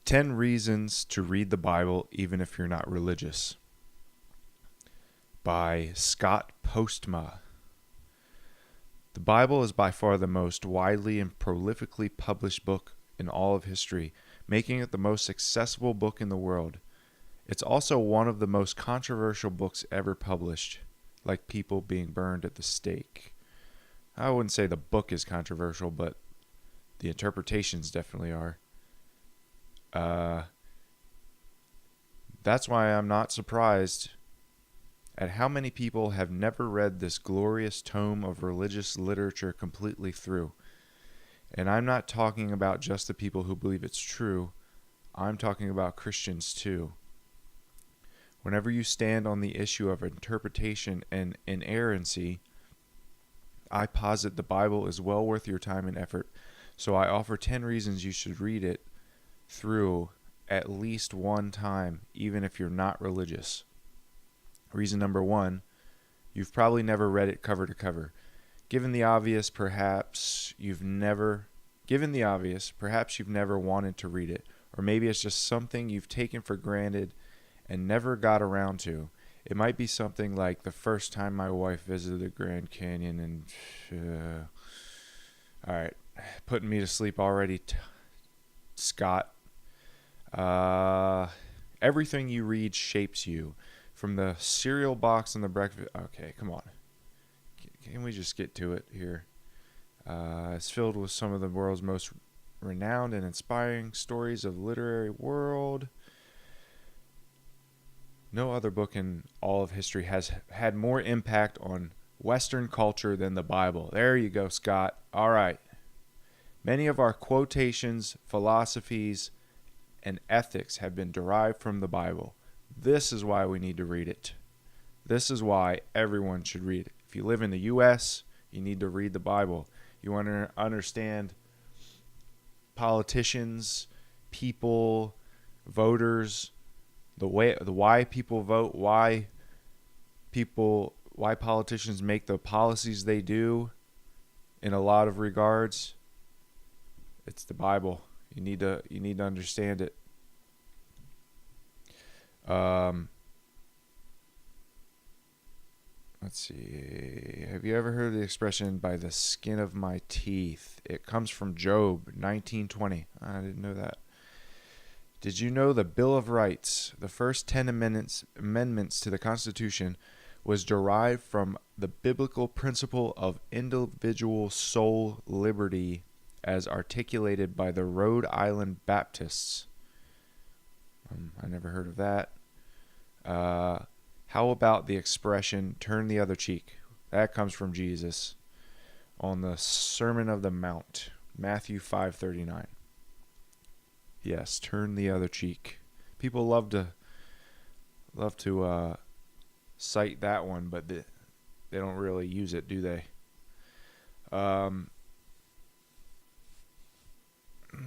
10 Reasons to Read the Bible Even If You're Not Religious by Scott Postma. The Bible is by far the most widely and prolifically published book in all of history, making it the most accessible book in the world. It's also one of the most controversial books ever published, like people being burned at the stake. I wouldn't say the book is controversial, but the interpretations definitely are. That's why I'm not surprised at how many people have never read this glorious tome of religious literature completely through. And I'm not talking about just the people who believe it's true. I'm talking about Christians too. Whenever you stand on the issue of interpretation and inerrancy, I posit the Bible is well worth your time and effort, so I offer 10 reasons you should read it through at least one time, even if you're not religious. Reason number 1, you've probably never read it cover to cover. Given the obvious, perhaps you've never wanted to read it, or maybe it's just something you've taken for granted and never got around to. It might be something like the first time my wife visited the Grand Canyon and all right, putting me to sleep already, Scott. Everything you read shapes you. From the cereal box and the breakfast... Okay, come on. Can we just get to it here? It's filled with some of the world's most renowned and inspiring stories of the literary world. No other book in all of history has had more impact on Western culture than the Bible. There you go, Scott. All right. Many of our quotations, philosophies, and ethics have been derived from the Bible. This is why we need to read it. This is why everyone should read it. If you live in the U.S., you need to read the Bible. You want to understand politicians, people, voters, the why people vote, why politicians make the policies they do in a lot of regards. It's the Bible. You need to understand it. Let's see. Have you ever heard the expression "by the skin of my teeth"? It comes from Job 19:20. I didn't know that. Did you know the Bill of Rights, the first 10 amendments to the Constitution, was derived from the biblical principle of individual soul liberty as articulated by the Rhode Island Baptists? I never heard of that. How about the expression "turn the other cheek"? That comes from Jesus on the Sermon of the Mount, Matthew 5:39. Yes, turn the other cheek. People love to cite that one, but they don't really use it, do they?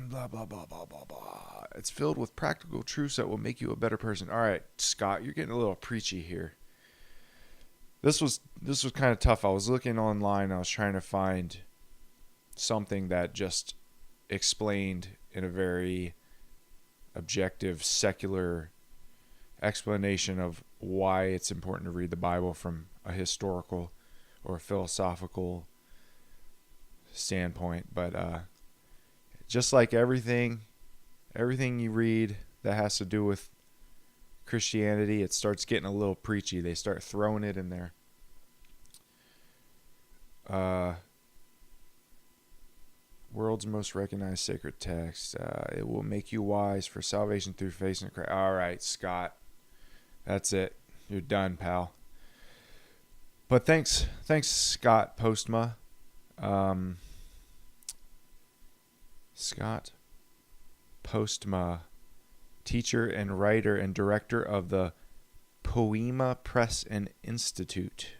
Blah, blah, blah, blah, blah, blah. It's filled with practical truths that will make you a better person. All right, Scott, you're getting a little preachy here. This was kind of tough. I was looking online. I was trying to find something that just explained in a very objective, secular explanation of why it's important to read the Bible from a historical or a philosophical standpoint. But just like everything you read that has to do with Christianity, it starts getting a little preachy. They start throwing it in there. World's most recognized sacred text. It will make you wise for salvation through faith in Christ. All right, Scott. That's it. You're done, pal. But thanks, Scott Postma. Scott Postma, teacher and writer and director of the Poema Press and Institute.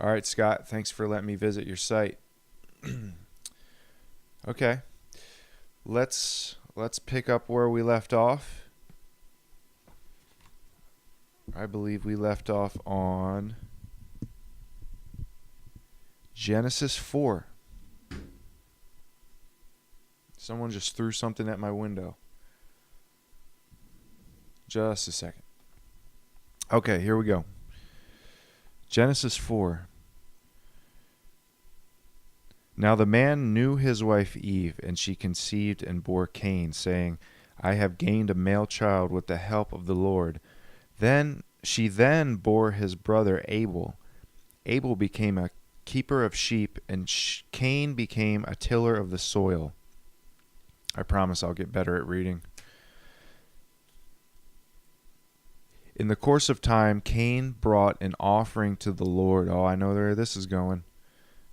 All right, Scott, thanks for letting me visit your site. Okay, let's pick up where we left off. I believe we left off on Genesis 4. Someone just threw something at my window. Just a second. Okay, here we go. Genesis 4. Now the man knew his wife Eve, and she conceived and bore Cain, saying, I have gained a male child with the help of the Lord. Then she bore his brother Abel. Abel became a keeper of sheep, and Cain became a tiller of the soil. I promise I'll get better at reading. In the course of time, Cain brought an offering to the Lord. Oh, I know where this is going.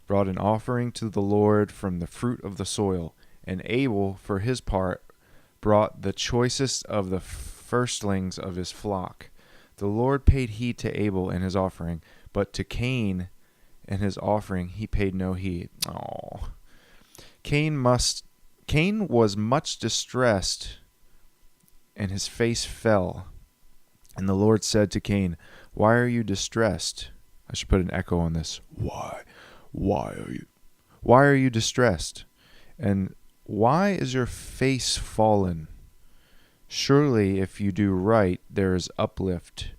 Brought an offering to the Lord from the fruit of the soil. And Abel, for his part, brought the choicest of the firstlings of his flock. The Lord paid heed to Abel and his offering, but to Cain and his offering he paid no heed. Oh, Cain was much distressed, and his face fell. And the Lord said to Cain, Why are you distressed? I should put an echo on this. Why are you distressed? And why is your face fallen? Surely if you do right, there is uplift.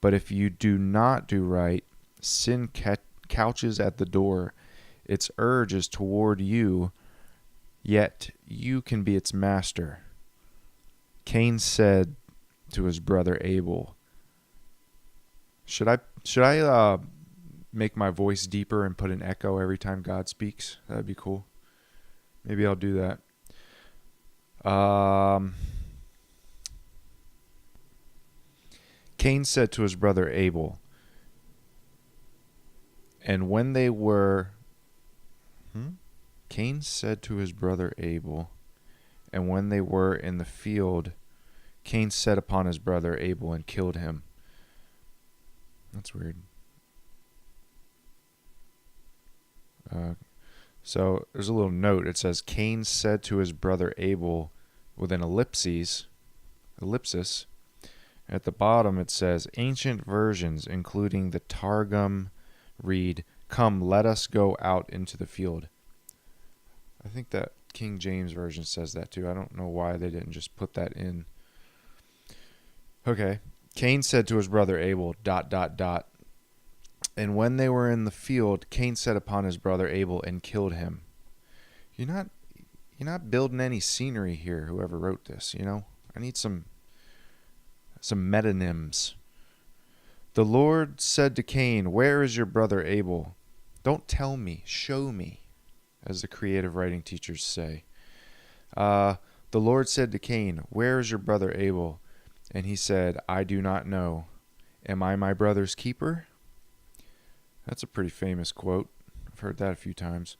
But if you do not do right, sin couches at the door. Its urge is toward you, yet you can be its master. Cain said to his brother Abel. Should I make my voice deeper and put an echo every time God speaks? That'd be cool. Maybe I'll do that. Cain said to his brother Abel, and when they were Cain said to his brother Abel, and when they were in the field, Cain set upon his brother Abel and killed him. That's weird. So there's a little note. It says, Cain said to his brother Abel, with an ellipsis. At the bottom it says, ancient versions, including the Targum, read, Come, let us go out into the field. I think that King James Version says that too. I don't know why they didn't just put that in. Okay. Cain said to his brother Abel, ... And when they were in the field, Cain set upon his brother Abel and killed him. You're not building any scenery here, whoever wrote this, I need some metonyms. The Lord said to Cain, Where is your brother Abel? Don't tell me, show me, as the creative writing teachers say. The Lord said to Cain, Where is your brother Abel? And he said, I do not know. Am I my brother's keeper? That's a pretty famous quote. I've heard that a few times.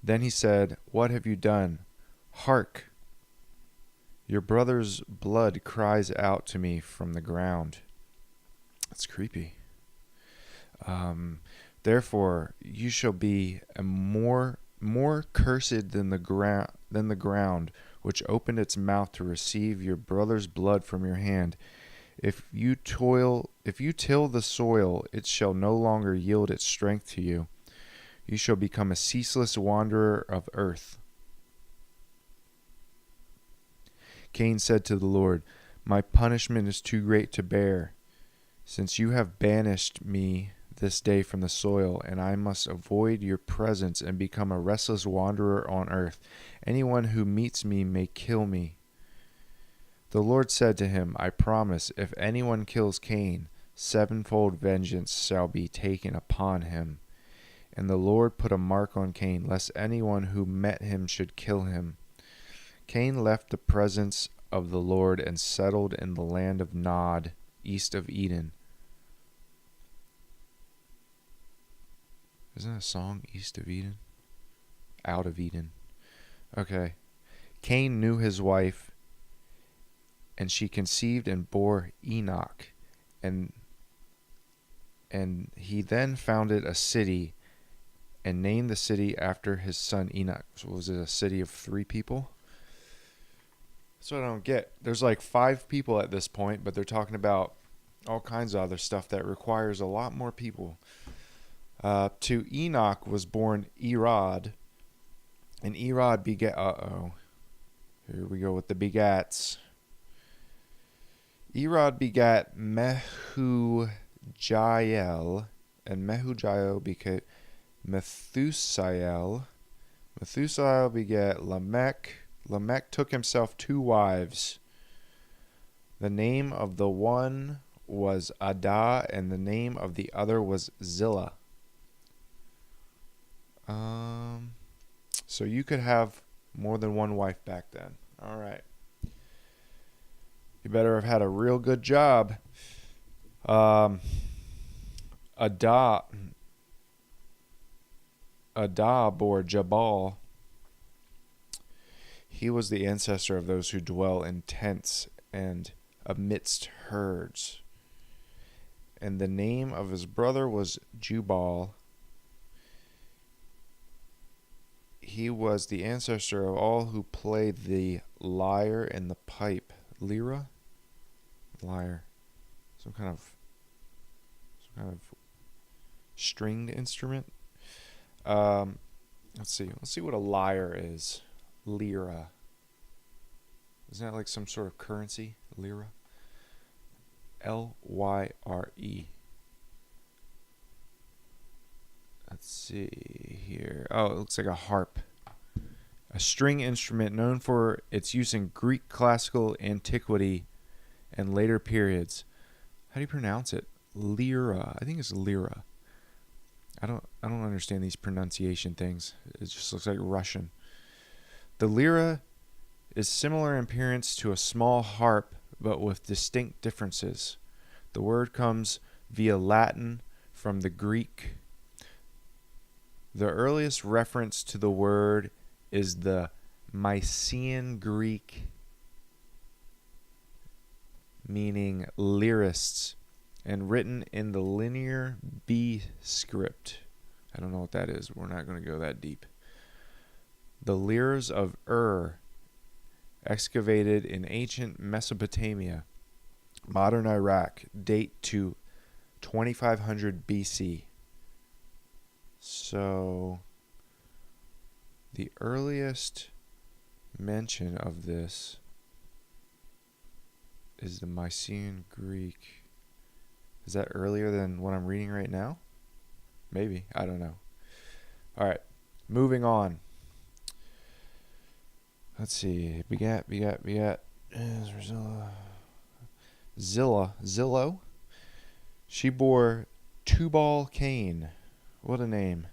Then he said, What have you done? Hark! Your brother's blood cries out to me from the ground. That's creepy. Therefore, you shall be a more cursed than the ground, which opened its mouth to receive your brother's blood from your hand. If you till the soil, it shall no longer yield its strength to you. You shall become a ceaseless wanderer of earth. Cain said to the Lord, My punishment is too great to bear, since you have banished me this day from the soil, and I must avoid your presence and become a restless wanderer on earth. Anyone who meets me may kill me. The Lord said to him, I promise, if anyone kills Cain, sevenfold vengeance shall be taken upon him. And the Lord put a mark on Cain, lest anyone who met him should kill him. Cain left the presence of the Lord and settled in the land of Nod, east of Eden. Isn't that a song, East of Eden? Out of Eden. Okay. Cain knew his wife, and she conceived and bore Enoch. And he then founded a city and named the city after his son Enoch. So was it a city of 3 people? That's what I don't get. There's like 5 people at this point, but they're talking about all kinds of other stuff that requires a lot more people. To Enoch was born Irad, And Erod begat. Here we go with the begats. Erod begat Mehujael, and Mehujael begat Methusael. Methusael begat Lamech. Lamech took himself 2 wives. The name of the one was Adah, and the name of the other was Zillah. So you could have more than one wife back then. All right. You better have had a real good job. Adah bore Jabal. He was the ancestor of those who dwell in tents and amidst herds. And the name of his brother was Jubal. He was the ancestor of all who played the lyre and the pipe. Lyra? Lyre. Some kind of stringed instrument. Let's see. Let's see what a lyre is. Lira. Isn't that like some sort of currency? Lira. Lyre. Let's see here. Oh, it looks like a harp. A string instrument known for its use in Greek classical antiquity and later periods. How do you pronounce it? Lyra. I think it's Lyra. I don't understand these pronunciation things. It just looks like Russian. The lyra is similar in appearance to a small harp, but with distinct differences. The word comes via Latin from the Greek. The earliest reference to the word is the Mycenaean Greek, meaning lyrists, and written in the Linear B script. I don't know what that is. We're not going to go that deep. The lyres of excavated in ancient Mesopotamia, modern Iraq, date to 2500 BC. So, the earliest mention of this is the Mycenaean Greek. Is that earlier than what I'm reading right now? Maybe. I don't know. All right. Moving on. Let's see. Begat. Zillah. She bore Tubal-Cain. What a name.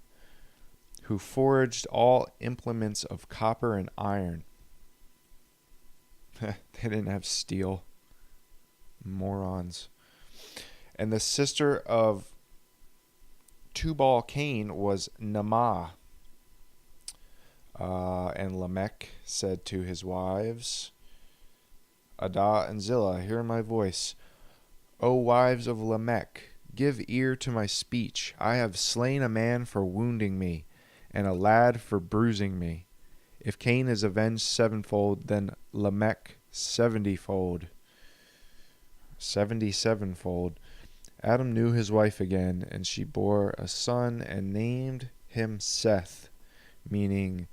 Who forged all implements of copper and iron. They didn't have steel. Morons. And the sister of Tubal-Cain was Naamah. And Lamech said to his wives, Adah and Zillah, hear my voice. O wives of Lamech, give ear to my speech. I have slain a man for wounding me, and a lad for bruising me. If Cain is avenged 7-fold, then Lamech 70-fold. 77-fold. Adam knew his wife again, and she bore a son and named him Seth, meaning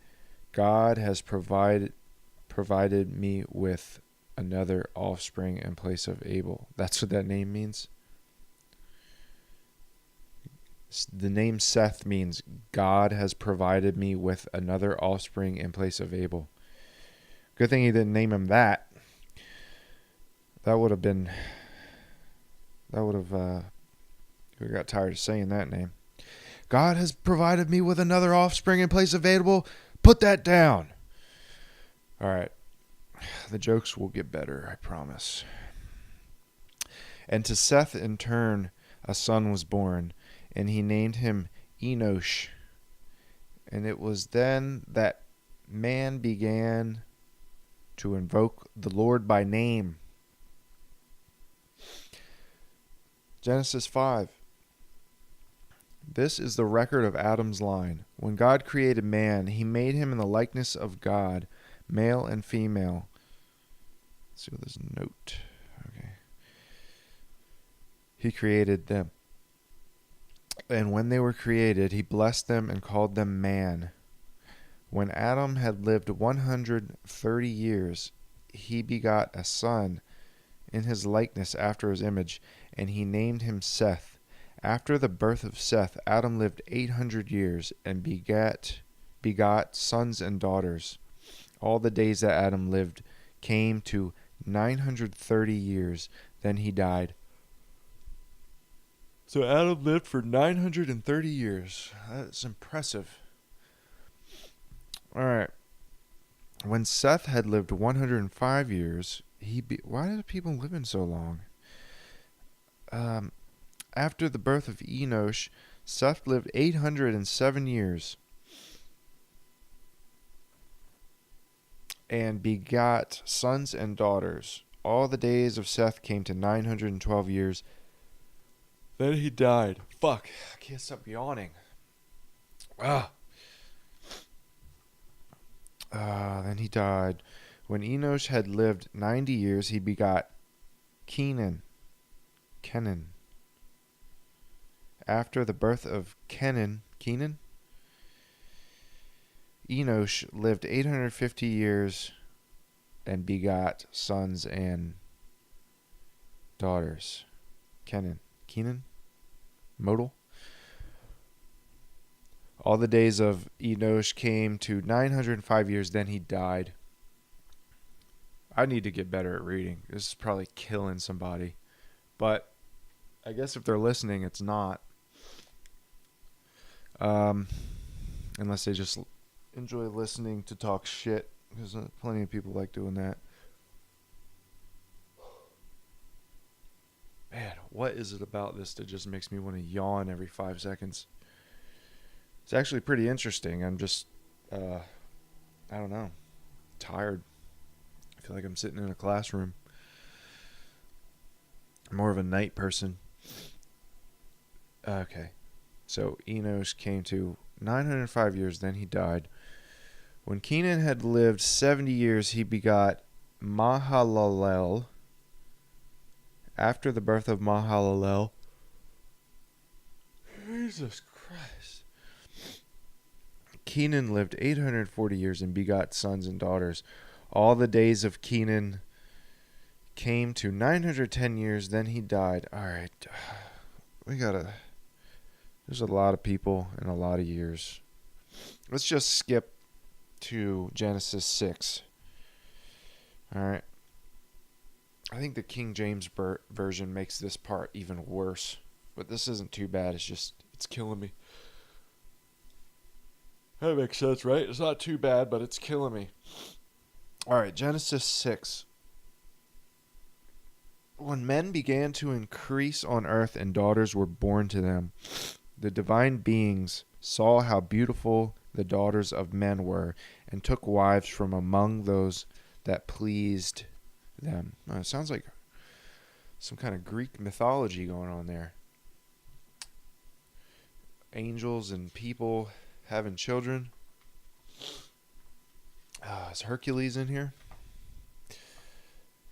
God has provided me with another offspring in place of Abel. That's what that name means. The name Seth means God has provided me with another offspring in place of Abel. Good thing he didn't name him that. We got tired of saying that name. God has provided me with another offspring in place of Abel. Put that down. All right. The jokes will get better, I promise. And to Seth in turn a son was born, and he named him Enosh. And it was then that man began to invoke the Lord by name. Genesis 5. This is the record of Adam's line. When God created man, he made him in the likeness of God, male and female. Let's see what this note. Okay. He created them. And when they were created, he blessed them and called them man. When Adam had lived 130 years, he begot a son in his likeness after his image, and he named him Seth. After the birth of Seth, Adam lived 800 years and begot sons and daughters. All the days that Adam lived came to 930 years. Then he died. So Adam lived for 930 years. That's impressive. All right. When Seth had lived 105 years, why do people living so long? After the birth of Enosh, Seth lived 807 years and begot sons and daughters. All the days of Seth came to 912 years. Then he died. Fuck, I can't stop yawning. Then he died. When Enosh had lived 90 years, he begot Kenan. After the birth of Kenan, Enosh lived 850 years and begot sons and daughters. Kenan, modal. All the days of Enosh came to 905 years, then he died. I need to get better at reading. This is probably killing somebody. But I guess if they're listening, it's not. Unless they just enjoy listening to talk shit. Because plenty of people like doing that. Man, what is it about this that just makes me want to yawn every 5 seconds? It's actually pretty interesting. I'm just, I don't know, tired. I feel like I'm sitting in a classroom. I'm more of a night person. Okay. So Enosh came to 905 years, then he died. When Kenan had lived 70 years, he begot Mahalalel. After the birth of Mahalalel, Jesus Christ, Kenan lived 840 years and begot sons and daughters. All the days of Kenan came to 910 years, then he died. All right. There's a lot of people and a lot of years. Let's just skip to Genesis 6. All right. I think the King James version makes this part even worse. But this isn't too bad. It's killing me. That makes sense, right? It's not too bad, but it's killing me. All right, Genesis 6. When men began to increase on earth and daughters were born to them, the divine beings saw how beautiful the daughters of men were and took wives from among those that pleased them. It sounds like some kind of Greek mythology going on there. Angels and people having children. Is Hercules in here?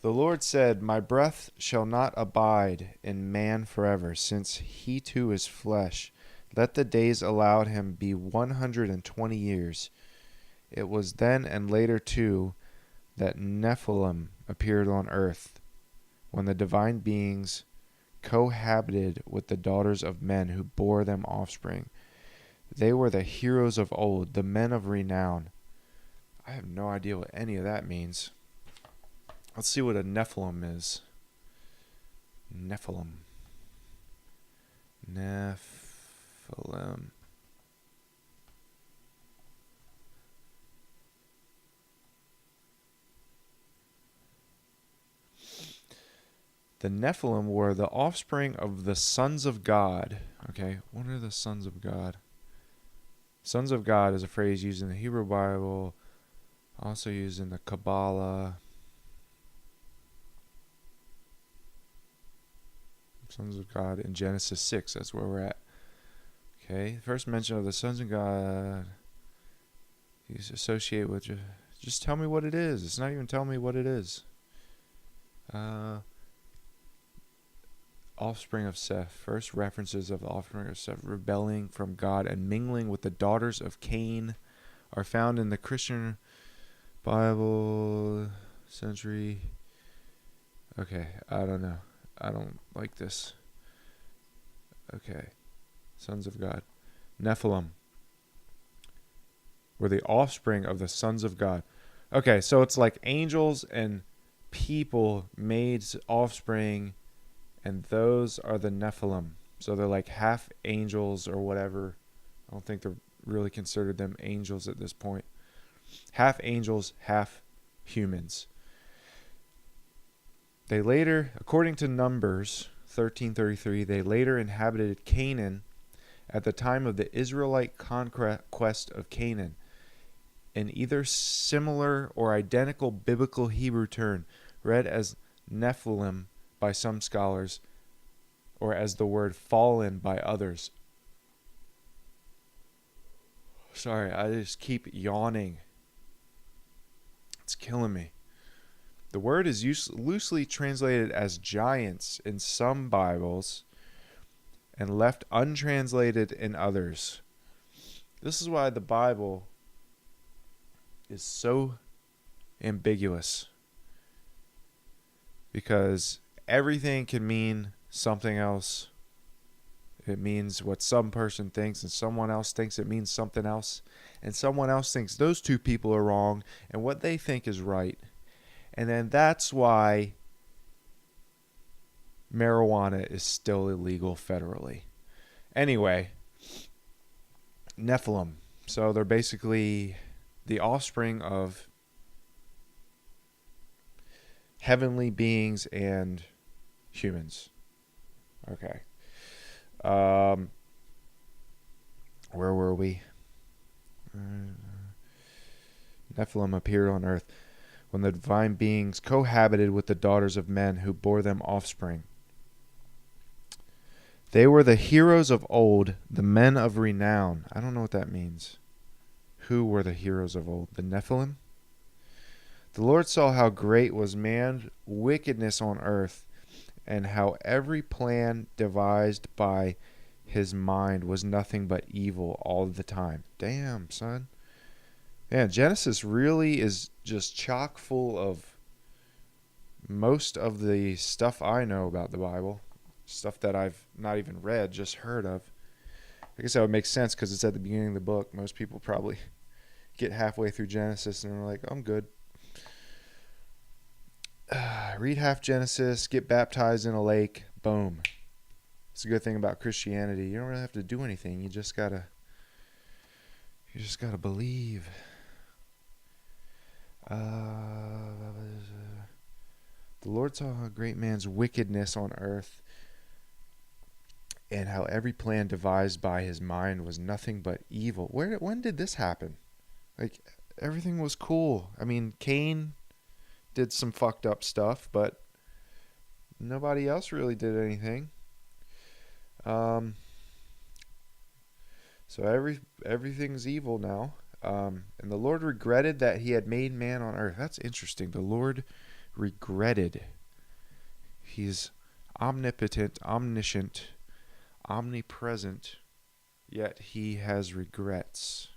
The Lord said, "My breath shall not abide in man forever, since he too is flesh. Let the days allowed him be 120 years. It was then and later too that Nephilim appeared on earth, when the divine beings cohabited with the daughters of men who bore them offspring. They were the heroes of old, the men of renown." I have no idea what any of that means. Let's see what a Nephilim is. Nephilim. The Nephilim were the offspring of the sons of God. Okay, what are the sons of God? Sons of God is a phrase used in the Hebrew Bible, also used in the Kabbalah. Sons of God in Genesis 6, that's where we're at. Okay, first mention of the sons of God. He's associated with, just tell me what it is. It's not even telling me what it is. Offspring of Seth. First references of the offspring of Seth rebelling from God and mingling with the daughters of Cain are found in the Christian Bible century. Okay, I don't know. I don't like this. Okay, sons of God. Nephilim were the offspring of the sons of God. Okay, so it's like angels and people made offspring, and those are the Nephilim. So they're like half angels or whatever. I don't think they're really considered them angels at this point. Half angels, half humans. They later, according to Numbers 13:33, they later inhabited Canaan at the time of the Israelite conquest of Canaan. In either similar or identical biblical Hebrew term, read as Nephilim by some scholars, or as the word fallen by others. Sorry, I just keep yawning. It's killing me. The word is loosely translated as giants in some Bibles and left untranslated in others. This is why the Bible is so ambiguous, because everything can mean something else. It means what some person thinks, and someone else thinks it means something else, and someone else thinks those two people are wrong and what they think is right. And then that's why marijuana is still illegal federally. Anyway, Nephilim. So they're basically the offspring of heavenly beings and humans. Okay. Where were we? Nephilim appeared on earth when the divine beings cohabited with the daughters of men who bore them offspring. They were the heroes of old, the men of renown. I don't know what that means. Who were the heroes of old? The Nephilim? The Lord saw how great was man's wickedness on earth, and how every plan devised by his mind was nothing but evil all the time. Damn, son. Man, Genesis really is just chock full of most of the stuff I know about the Bible. Stuff that I've not even read, just heard of. I guess that would make sense because it's at the beginning of the book. Most people probably get halfway through Genesis and are like, I'm good. Read half Genesis, get baptized in a lake, boom. It's a good thing about Christianity. You don't really have to do anything. You just gotta believe. The Lord saw a great man's wickedness on earth, and how every plan devised by his mind was nothing but evil. When did this happen? Like, everything was cool. I mean, Cain did some fucked up stuff, but nobody else really did anything. So everything's evil now. And the Lord regretted that he had made man on earth. That's interesting. The Lord regretted. He's omnipotent, omniscient, omnipresent, yet he has regrets.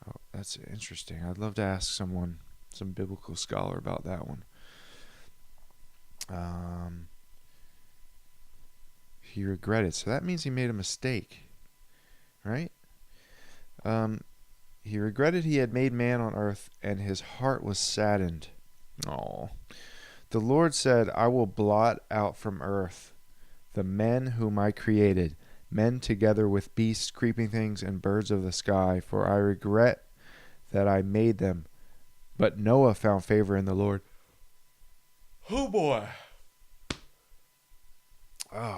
Oh, that's interesting. I'd love to ask some biblical scholar about that one. He regretted. So that means he made a mistake, right? He regretted he had made man on earth, and his heart was saddened. Oh. The Lord said, I will blot out from earth the men whom I created, men together with beasts, creeping things, and birds of the sky, for I regret that I made them. But Noah found favor in the Lord. Oh boy.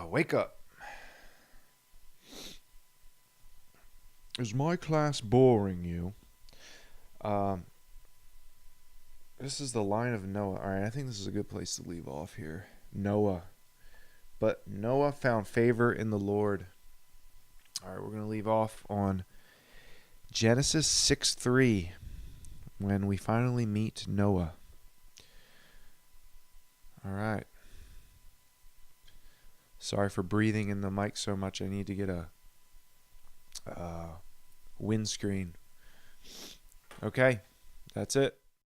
Wake up. Is my class boring you? This is the line of Noah. All right, I think this is a good place to leave off here. Noah. But Noah found favor in the Lord. All right, we're going to leave off on Genesis 6:3, when we finally meet Noah. All right. Sorry for breathing in the mic so much. I need to get a windscreen Okay, that's it.